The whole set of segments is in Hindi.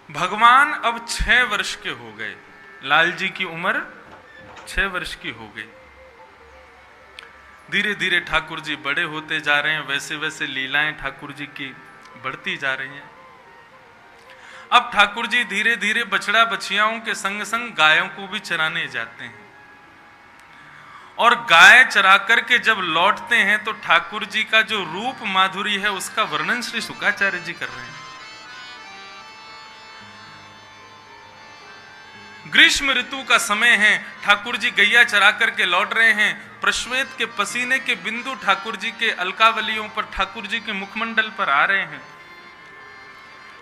भगवान अब 6 वर्ष के हो गए। लाल जी की उम्र 6 वर्ष की हो गई। धीरे धीरे ठाकुर जी बड़े होते जा रहे हैं, वैसे वैसे लीलाएं ठाकुर जी की बढ़ती जा रही हैं। अब ठाकुर जी धीरे धीरे बछड़ा बछियाओं के संग संग गायों को भी चराने जाते हैं, और गाय चरा करके जब लौटते हैं तो ठाकुर जी का जो रूप माधुरी है उसका वर्णन श्री शुकाचार्य जी कर रहे हैं। ग्रीष्म ऋतु का समय है, ठाकुर जी गैया चरा करके लौट रहे हैं। प्रश्वेत के पसीने के बिंदु ठाकुर जी के अलकावलियों पर, ठाकुर जी के मुखमंडल पर आ रहे हैं।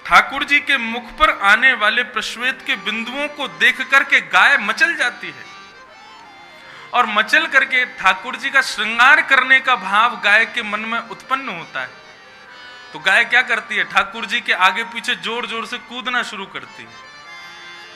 ठाकुर जी के मुख पर आने वाले प्रश्वेत के बिंदुओं को देख करके गाय मचल जाती है, और मचल करके ठाकुर जी का श्रृंगार करने का भाव गाय के मन में उत्पन्न होता है। तो गाय क्या करती है, ठाकुर जी के आगे पीछे जोर जोर से कूदना शुरू करती है।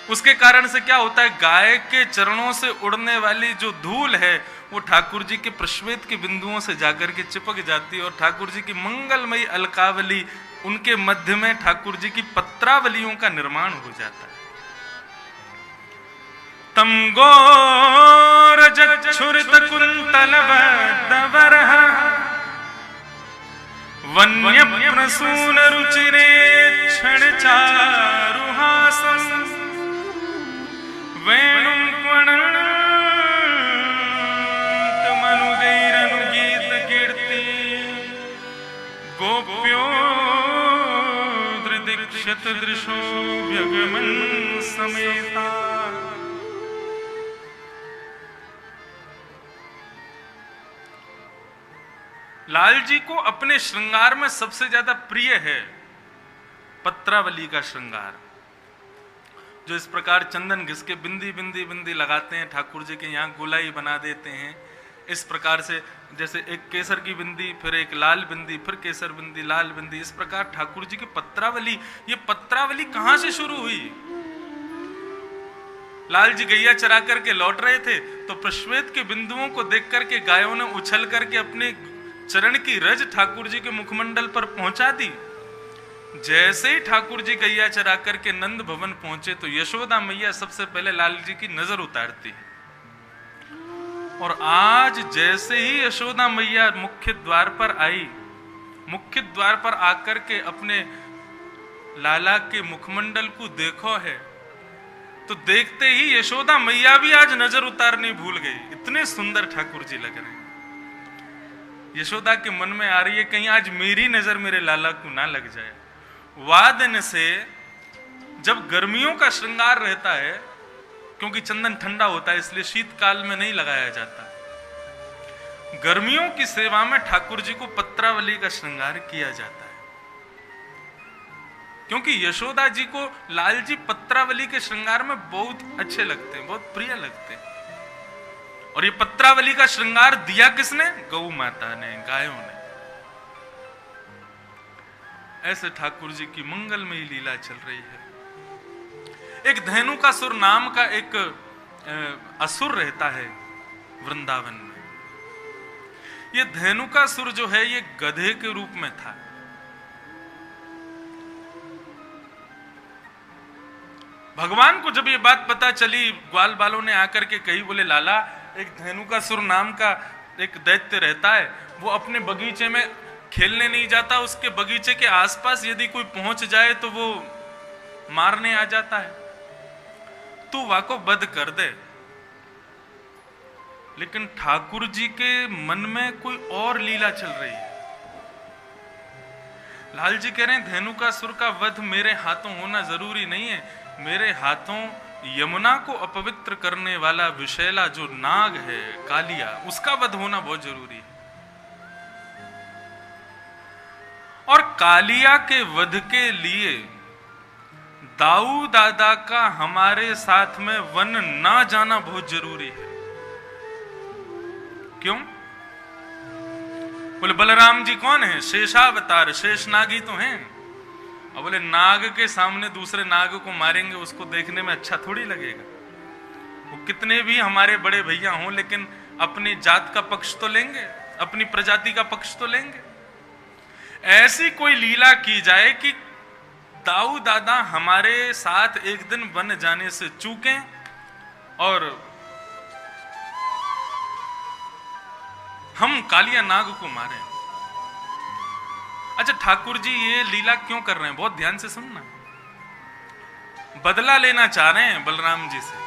उसके कारण से क्या होता है, गाय के चरणों से उड़ने वाली जो धूल है वो ठाकुर जी के प्रश्वेत के बिंदुओं से जाकर के चिपक जाती है, और ठाकुर जी की मंगलमयी अलकावली, उनके मध्य में ठाकुर जी की पत्रावलियों का निर्माण हो जाता है। तम गोर जच्छुरित कुंतल वरह वन्य प्रसून रुचिरे क्षण चारुहासम वेणुं क्वणन्त मनुदैरनुगीत कीर्ति गोप्यो दृदीक्षत दृशो व्यगमन समेता। लाल जी को अपने श्रृंगार में सबसे ज्यादा प्रिय है पत्रावली का श्रृंगार, जो इस प्रकार चंदन घिस के बिंदी बिंदी बिंदी लगाते हैं, ठाकुर जी के यहाँ गोलाई बना देते हैं। इस प्रकार से जैसे एक केसर की बिंदी, फिर एक लाल बिंदी, फिर केसर बिंदी, लाल बिंदी, इस प्रकार ठाकुर जी की पत्रावली। ये पत्रावली कहां से शुरू हुई? लाल जी गैया चरा करके लौट रहे थे तो प्रश्वेत के बिंदुओं को देख करके गायों ने उछल करके अपने चरण की रज ठाकुर जी के मुखमंडल पर पहुंचा दी। जैसे ही ठाकुर जी गैया चरा करके नंद भवन पहुंचे तो यशोदा मैया सबसे पहले लाल जी की नजर उतारती है, और आज जैसे ही यशोदा मैया मुख्य द्वार पर आई, मुख्य द्वार पर आकर के अपने लाला के मुखमंडल को देखो है, तो देखते ही यशोदा मैया भी आज नजर उतारनी भूल गई। इतने सुंदर ठाकुर जी लग रहे हैं। यशोदा के मन में आ रही है कहीं आज मेरी नजर मेरे लाला को ना लग जाए। वादन से जब गर्मियों का श्रृंगार रहता है, क्योंकि चंदन ठंडा होता है इसलिए शीतकाल में नहीं लगाया जाता, गर्मियों की सेवा में ठाकुर जी को पत्रावली का श्रृंगार किया जाता है, क्योंकि यशोदा जी को लाल जी पत्रावली के श्रृंगार में बहुत अच्छे लगते हैं, बहुत प्रिय लगते हैं। और ये पत्रावली का श्रृंगार दिया किसने? गौ माता ने, गायों ने। ऐसे ठाकुर जी की मंगलमयी लीला चल रही है। एक धेनुकासुर नाम का एक असुर रहता है वृंदावन में। ये धेनुकासुर जो है ये गधे के रूप में था। भगवान को जब ये बात पता चली, ग्वाल बालों ने आकर के कही, बोले लाला एक धेनुकासुर नाम का एक दैत्य रहता है, वो अपने बगीचे में खेलने नहीं जाता, उसके बगीचे के आसपास यदि कोई पहुंच जाए तो वो मारने आ जाता है, तू वाको वध कर दे। लेकिन ठाकुर जी के मन में कोई और लीला चल रही है। लाल जी कह रहे हैं धेनुकासुर का वध मेरे हाथों होना जरूरी नहीं है, मेरे हाथों यमुना को अपवित्र करने वाला विषैला जो नाग है कालिया, उसका वध होना बहुत जरूरी है। और कालिया के वध के लिए दाऊ दादा का हमारे साथ में वन ना जाना बहुत जरूरी है। क्यों? बोले बलराम जी कौन है? शेषावतार, शेष नाग ही तो हैं। और बोले नाग के सामने दूसरे नाग को मारेंगे, उसको देखने में अच्छा थोड़ी लगेगा। वो कितने भी हमारे बड़े भैया हों, लेकिन अपनी जात का पक्ष तो लेंगे, अपनी प्रजाति का पक्ष तो लेंगे। ऐसी कोई लीला की जाए कि दाऊ दादा हमारे साथ एक दिन बन जाने से चूकें और हम कालिया नाग को मारें। अच्छा ठाकुर जी ये लीला क्यों कर रहे हैं, बहुत ध्यान से सुनना। बदला लेना चाह रहे हैं बलराम जी से।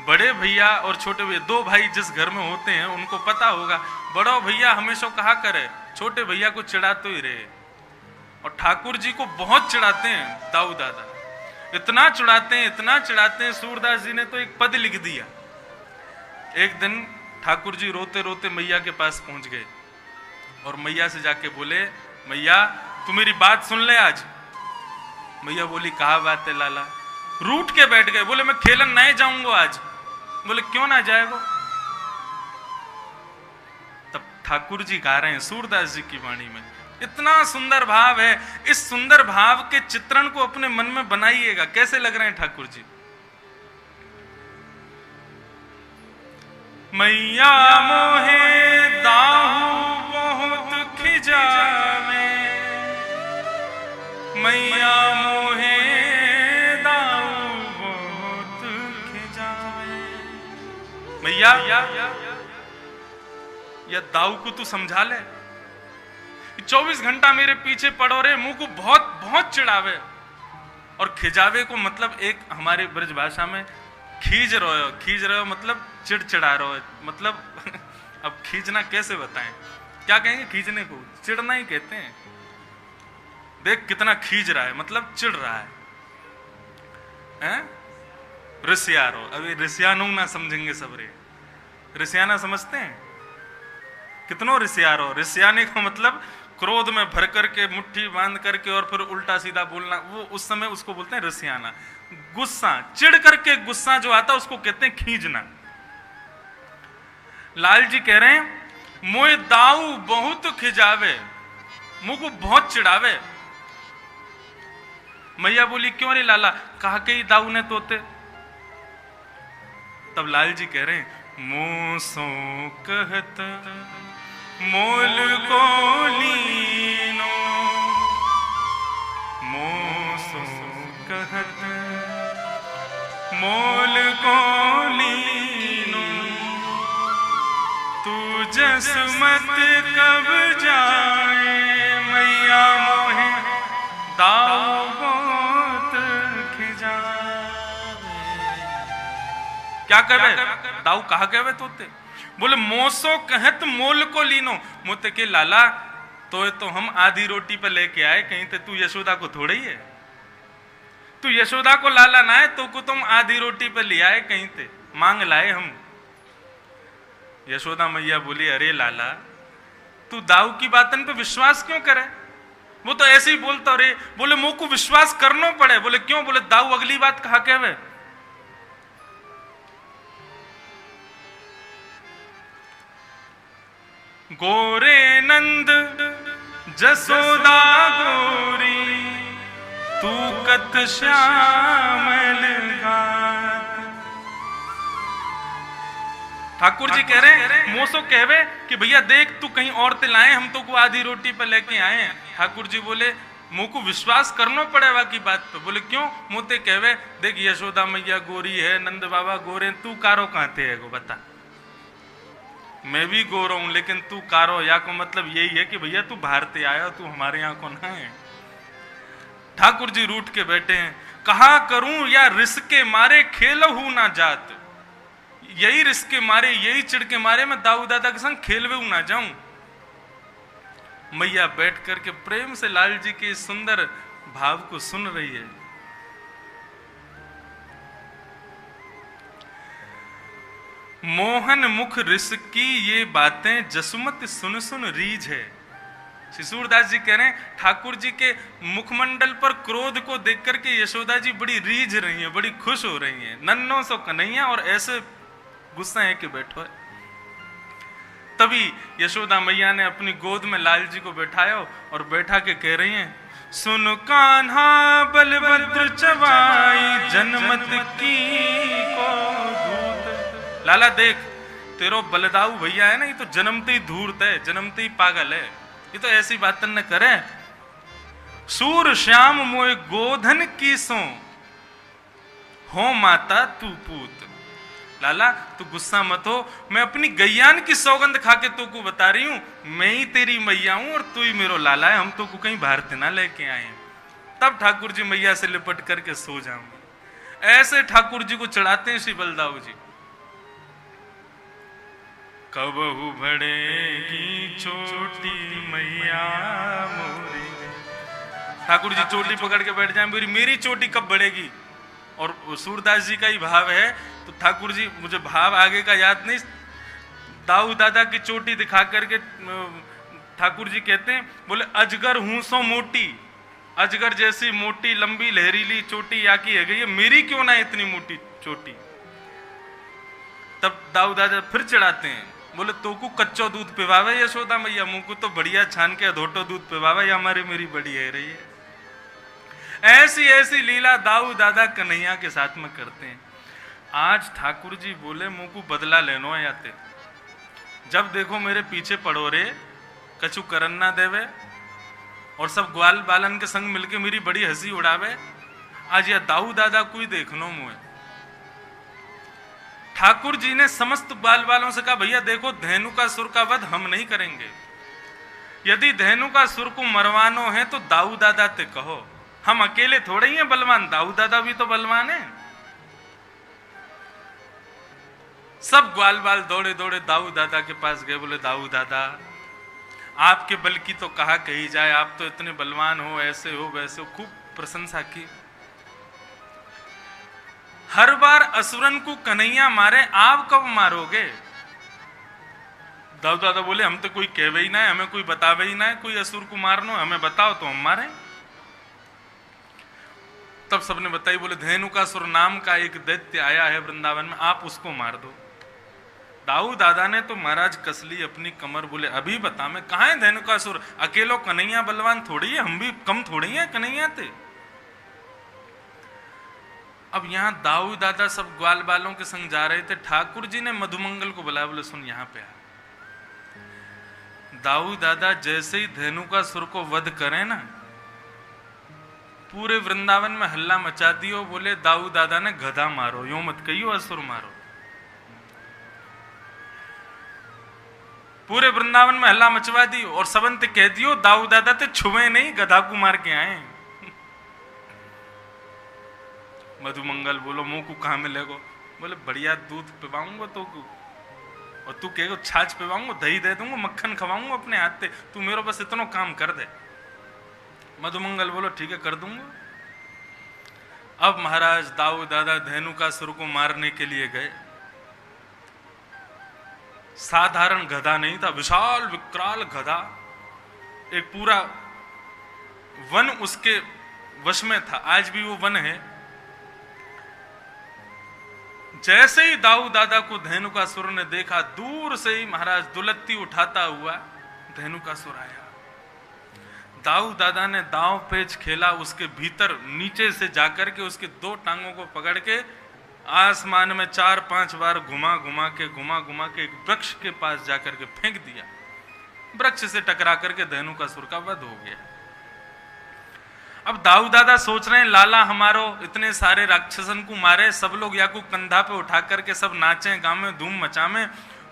बड़े भैया और छोटे भैया, दो भाई जिस घर में होते हैं उनको पता होगा, बड़ा भैया हमेशा कहा करे छोटे भैया को चिढ़ाते ही रहे। और ठाकुर जी को बहुत चिढ़ाते हैं दाऊ दादा, इतना चिढ़ाते हैं, इतना चिढ़ाते हैं, सूरदास जी ने तो एक पद लिख दिया। एक दिन ठाकुर जी रोते रोते मैया के पास पहुंच गए और मैया से जाके बोले, मैया तू मेरी बात सुन ले आज। मैया बोली कहा बात है लाला। रूठ के बैठ गए, बोले मैं खेलन नहीं जाऊंगा आज। बोले क्यों ना जाएगा। तब ठाकुर जी गा रहे हैं सूरदास जी की वाणी में, इतना सुंदर भाव है। इस सुंदर भाव के चित्रण को अपने मन में बनाइएगा। कैसे लग रहे हैं ठाकुर जी। मैया मोहे दाहू बहुत खिजावे, मैया मोहे दाहू बहुत खिजावे। मैया या दाऊ को तू समझा ले, 24 घंटा मेरे पीछे पड़ो रे, मुंह को बहुत बहुत चिढ़ावे। और खिजावे को मतलब एक हमारे ब्रज भाषा में खींच रहे हो मतलब चिड़चिड़ा रहो है। मतलब अब खींचना कैसे बताएं, क्या कहेंगे खींचने को, चिढ़ना ही कहते हैं। देख कितना खींच रहा है, मतलब चिढ़ रहा है? रिसियारो। अभी रिसियानो ना समझेंगे सब रे, रिसियाना समझते हैं? कितनो रिसियारो। रिसियाने का मतलब क्रोध में भर करके मुट्ठी बांध करके और फिर उल्टा सीधा बोलना, वो उस समय उसको बोलते हैं रिसियाना। गुस्सा, चिढ़ करके गुस्सा जो आता है उसको कहते हैं खींचना। लाल जी कह रहे हैं मोए दाऊ बहुत खिजावे, मुंह को बहुत चिढ़ावे। मैया बोली क्यों रे लाला, कहा के ही दाऊ ने तोते। तब लाल जी कह रहे हैं मोसो कहत मोल को लीनो, मोसो कहत मोल को लीनो, तू जस मत कब जाए, मैया मोहे दाऊ बहुत खिजावे। क्या कहवे दाऊ, कहा कहवे तोते। बोले मोसो कहत मोल को लीनो, मोते के लाला तो हम आधी रोटी पे लेके आए, कहीं ते तू यशोदा को थोड़े ही है। तू यशोदा को लाला ना है, तो को तुम आधी रोटी पे ले आए, कहीं ते मांग लाए हम। यशोदा मैया बोली अरे लाला तू दाऊ की बातन पे विश्वास क्यों करे, वो तो ऐसे ही बोलता रे। बोले मुंह को विश्वास करना पड़े। बोले क्यों, बोले दाऊ अगली बात कहा कहवे। गोरे नंद जसोदा गोरी, तू कत श्यामल गात। ठाकुर जी कह रहे हैं मोसो कहवे कि भैया देख तू कहीं और ते लाए, हम तो को आधी रोटी पे लेके आए हैं। ठाकुर जी बोले मुंह को विश्वास करना पड़ेगा की बात पे। बोले क्यों, मोते कहवे देख यशोदा मैया गोरी है, नंद बाबा गोरे, तू कारो कहते है को बता। मैं भी गोरा हूं लेकिन तू कारो, या को मतलब यही है कि भैया तू भारतीय आया, तू हमारे यहाँ को ना है। ठाकुर जी रूठ के बैठे हैं, कहा करूं या रिस्क के मारे खेलहू ना जात। यही रिस्क के मारे, यही चिढ़ के मारे मैं दाऊ दादा के संग खेलवे ना जाऊं। मैया बैठ करके प्रेम से लाल जी के सुंदर भाव को सुन रही है। मोहन मुख रिस की ये बातें जसुमत सुन सुन रीझ है। श्री सूरदास जी कह रहे हैं ठाकुर जी के मुखमंडल पर क्रोध को देख करके यशोदा जी बड़ी रीझ रही हैं, बड़ी खुश हो रही हैं। नन्नो सो कन्हैया और ऐसे गुस्सा है कि बैठो है। तभी यशोदा मैया ने अपनी गोद में लाल जी को बैठाया और बैठा के कह रही हैं, सुन कान्हा बलभद्र चवाई जनमत की को धूत। लाला देख तेरो बलदाऊ भैया है ना, ये तो जन्मते ही धूर्त है, जन्मते ही पागल है, ये तो ऐसी बात न करे। सूर श्याम मोए गोधन की सो, हो माता तू पूत। लाला तू गुस्सा मत हो, मैं अपनी गैयान की सौगंध खा के तो को बता रही हूं, मैं ही तेरी मैया हूं और तू ही मेरो लाला है, हम तो को कहीं बाहर ना लेके आए। तब ठाकुर जी मैया से लिपट करके सो जाऊंगे। ऐसे ठाकुर जी को चढ़ाते हैं श्री बलदाऊ जी। कबहू बढ़ेगी चोटी मैया मोरी, ठाकुर जी चोटी पकड़ के बैठ जाए, मेरी चोटी कब बढ़ेगी। और सूरदास जी का ही भाव है, तो ठाकुर जी, मुझे भाव आगे का याद नहीं, दाऊ दादा की चोटी दिखा करके ठाकुर जी कहते हैं, बोले अजगर हूं सो मोटी, अजगर जैसी मोटी लंबी लहरीली चोटी या की है गई है, मेरी क्यों ना इतनी मोटी चोटी। तब दाऊ दादा फिर चढ़ाते हैं, बोले तो को कच्चो दूध पिवावे यशोदा मैया, मुंह को तो बढ़िया छान के अधोटो दूध पिवावे, या हमारी मेरी बड़ी है रही है। ऐसी ऐसी लीला दाऊ दादा कन्हैया के साथ में करते हैं। आज ठाकुर जी बोले मुंह को बदला लेनो आते, जब देखो मेरे पीछे पड़ो रे, कछु करन ना देवे, और सब ग्वाल बालन के संग मिलके मेरी बड़ी हंसी उड़ावे। आज यह दाऊ दादा को ही देखनो मुझे। ठाकुर जी ने समस्त ग्वाल बालों से कहा, भैया देखो धेनुकासुर का वध हम नहीं करेंगे, यदि धेनुकासुर को मरवानो है तो दाऊ दादा ते कहो, हम अकेले थोड़े ही हैं बलवान, दाऊ दादा भी तो बलवान है। सब ग्वाल बाल दौड़े दौड़े दाऊ दादा के पास गए, बोले दाऊ दादा आपके बल की तो कहा कही जाए, आप तो इतने बलवान हो, ऐसे हो वैसे हो, खूब प्रशंसा की। हर बार असुरन को कन्हैया मारे, आप कब मारोगे। दाऊ दादा बोले हम तो कोई कहवे ही ना है, हमें कोई बतावे ही ना है, कोई असुर को मारनो, हमें बताओ तो हम मारें। तब सबने बताई, बोले धेनुकासुर नाम का एक दैत्य आया है वृंदावन में, आप उसको मार दो। दाऊ दादा ने तो महाराज कसली अपनी कमर, बोले अभी बता, मैं कहां है धेनुकासुर, अकेलो कन्हैया बलवान थोड़ी है, हम भी कम थोड़ी है कन्हैया थे। अब यहां दाऊ दादा सब ग्वाल बालों के संग जा रहे थे, ठाकुर जी ने मधुमंगल को बुलाया, बोले सुन यहां पे आ। दाऊ दादा जैसे ही धेनुकासुर को वध करें ना, पूरे वृंदावन में हल्ला मचा दियो, बोले दाऊ दादा ने गधा मारो, यूं मत कहियो असुर मारो। पूरे वृंदावन में हल्ला मचवा दियो और सबंत कह दियो दाऊ दादा ते छुए नहीं, गधा को मार के आए। मधुमंगल बोलो मुंह को कहां मिलेगो, बोले बढ़िया दूध पिवाऊंगा तो को, और तू कहेगो छाछ पिवाऊंगा, दही दे दूंगा, मक्खन खवाऊंगा अपने हाथ से, तू मेरे बस इतना काम कर दे। मधुमंगल बोलो ठीक है कर दूंगा। अब महाराज दाऊ दादा धेनुकासुर को मारने के लिए गए। साधारण गधा नहीं था, विशाल विकराल गधा, एक पूरा वन उसके वश में था, आज भी वो वन है। जैसे ही दाऊ दादा को धेनुकासुर ने देखा, दूर से ही महाराज दुलत्ती उठाता हुआ धेनुकासुर आया। दाऊ दादा ने दांव पेच खेला, उसके भीतर नीचे से जाकर के उसके दो टांगों को पकड़ के आसमान में 4-5 बार घुमा घुमा के एक वृक्ष के पास जाकर के फेंक दिया। वृक्ष से टकरा करके धेनुकासुर का वध हो गया। अब दाऊ दादा सोच रहे हैं लाला हमारो इतने सारे राक्षसन को मारे, सब लोग या को कंधा पे उठा करके सब नाचें गावे धूम मचावे,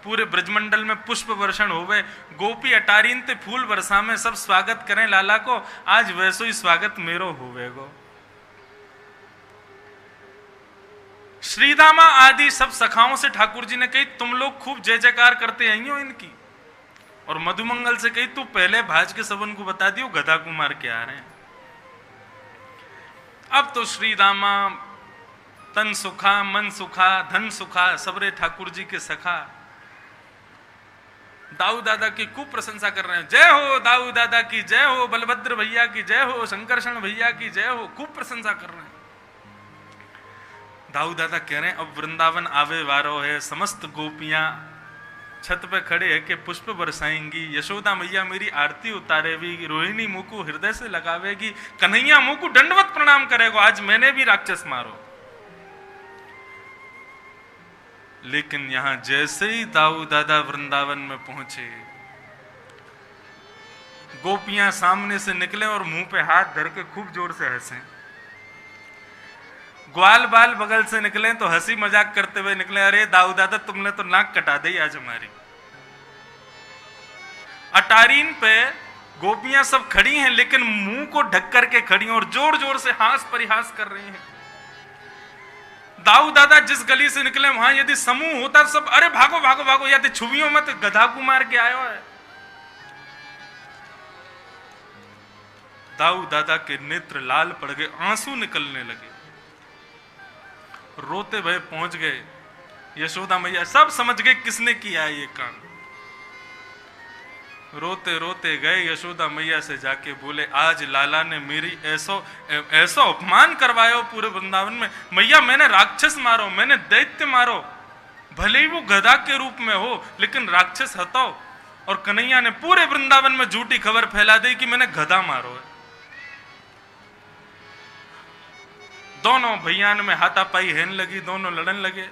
पूरे ब्रजमंडल में पुष्प वर्षण होवे, गोपी अटारीन ते फूल वर्षा में सब स्वागत करें लाला को, आज वैसो ही स्वागत मेरो होवेगो। श्रीदामा आदि सब सखाओं से ठाकुर जी ने कही तुम लोग खूब जय जयकार करते आई हो इनकी, और मधुमंगल से कही तू पहले भाज के सबन को बता दियो गधा को मार के आ रहे हैं। अब तो श्रीदामा तन सुखा मन सुखा धन सुखा सबरे ठाकुर जी के सखा दाऊ दादा की खूब प्रशंसा कर रहे हैं। जय हो दाऊ दादा की जय हो, बलभद्र भैया की जय हो, शंकरषण भैया की जय हो, खूब प्रशंसा कर रहे हैं। दाऊ दादा कह रहे हैं अब वृंदावन आवे वारो है, समस्त गोपियां छत पे खड़े है के पुष्प बरसाएंगी, यशोदा मैया मेरी आरती उतारेगी, रोहिणी मुंह को हृदय से लगावेगी, कन्हैया मुंह को दंडवत प्रणाम करेगा, आज मैंने भी राक्षस मारो। लेकिन यहां जैसे ही दाऊ दादा वृंदावन में पहुंचे, गोपियां सामने से निकले और मुंह पे हाथ धर के खूब जोर से हंसे। ग्वाल बाल बगल से निकले तो हंसी मजाक करते हुए निकले, अरे दाऊ दादा तुमने तो नाक कटा दी आज हमारी। अटारीन पे गोपियां सब खड़ी हैं लेकिन मुंह को ढक करके खड़ी हैं और जोर जोर से हास परिहास कर रही हैं। दाऊ दादा जिस गली से निकले वहां यदि समूह होता तो सब अरे भागो भागो भागो, या तो छुवियों मत, गधा को मार के आयो है। दाऊ दादा के नेत्र लाल पड़ गए, आंसू निकलने लगे, रोते भय पहुंच गए। यशोदा मैया सब समझ गए किसने किया ये काम। रोते रोते गए यशोदा मैया से जाके बोले, आज लाला ने मेरी ऐसा अपमान करवाया पूरे वृंदावन में। मैया मैंने राक्षस मारो, मैंने दैत्य मारो, भले ही वो गधा के रूप में हो लेकिन राक्षस हटाओ। और कन्हैया ने पूरे वृंदावन में झूठी खबर फैला दी कि मैंने गधा मारो है। दोनों भैयान में हाथापाई हेन लगी, दोनों लड़न लगे।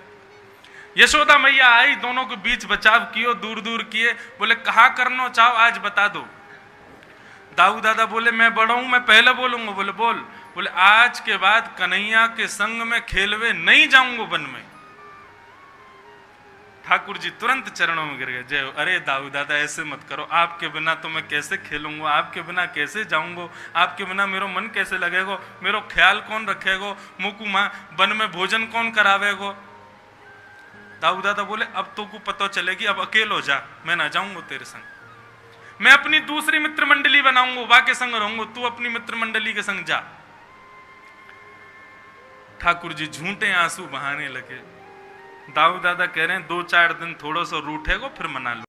यशोदा मैया आई, दोनों के बीच बचाव कियो, दूर दूर किए। बोले कहा करना चाहो आज बता दो। दाऊ दादा बोले मैं बड़ा हूं, मैं पहले बोलूंगा। बोले बोल। बोले आज के बाद कन्हैया के संग में खेलवे नहीं जाऊंगा वन में। ठाकुर जी तुरंत चरणों में गिर गए, जय। अरे दाऊ दादा ऐसे मत करो, आपके बिना तो मैं कैसे खेलूंगा, आपके बिना कैसे जाऊंगा, आपके बिना मेरा मन कैसे लगेगा, मेरा ख्याल कौन रखेगा, मुकु माँ वन में भोजन कौन करावेगो। दाऊ दादा बोले अब तो को पता चलेगी, अब अकेलो जा, मैं ना जाऊंगा तेरे संग, मैं अपनी दूसरी मित्र मंडली बनाऊंगा, वा के संग रहूंगा, तू अपनी मित्र मंडली के संग जा। ठाकुर जी झूठे आंसू बहाने लगे। दाऊ दादा कह रहे हैं 2-4 दिन थोड़ा सा रूठेगो फिर मना लो।